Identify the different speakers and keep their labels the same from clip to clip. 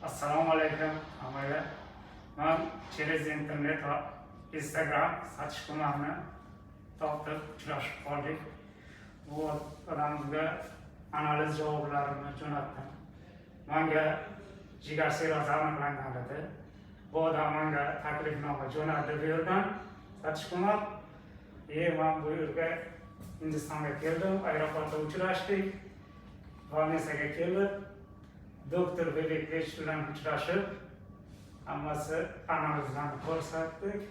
Speaker 1: Assalomu alaykum hammaga. Men через internet va Instagram sotish ko'magini topib uchrashib qoldik. Bu odamga analiz javoblarini jo'natdim. Menga jigar serozi aniqlangan edi. Bu odam menga taklifnoma jo'natib bergan sotish ko'mak. Men bu yerga Hindistonga keldim, aeroportda uchrashdik. Bolnisaga kelib, doktor Bebekbek bilan uchrashib, hammasi analizlarni ko'rsatdik.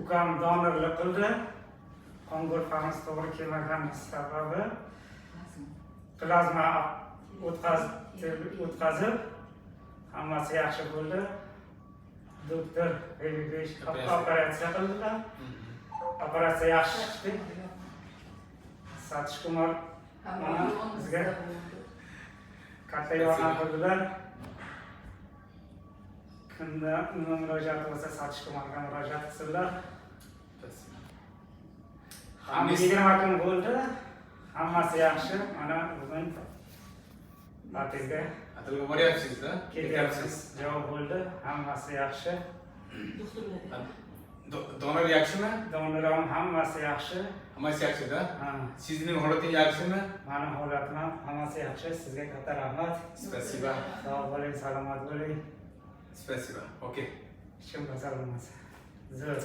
Speaker 1: Ukam donorlik qildi. Qon guruhimiz to'g'ri kelmagani sababi plazma o'tkazib, hammasi yaxshi bo'ldi. Doktor Bebekbek operatsiya qildilar. Operatsiya yaxshi chiqdi. Sotish ko'mak mana bizga katta yordam qildilar. Kimda nima murojaat bo'lsa sotish ko'magiga murojaat qilsinlar. Hamma 20 kun bo'ldi. Hammasi yaxshi. Mana bugun
Speaker 2: Atalga boryapsiz-da?
Speaker 1: ketyapsiz. Javob bo'ldi. Hammasi yaxshi.
Speaker 2: Donor yaxshimi?
Speaker 1: Donorim hammasi yaxshi.
Speaker 2: Hammasi yaxshi-da?
Speaker 1: Ha.
Speaker 2: Sizning holatingiz yaxshimi?
Speaker 1: Mani holatim hammasi yaxshi. Sizga katta rahmat.
Speaker 2: Spasiba.
Speaker 1: Sog' bo'ling, salomat bo'ling.
Speaker 2: Spasiba. Okey.
Speaker 1: Hech kim kasal bo'lmasin. Zo'r.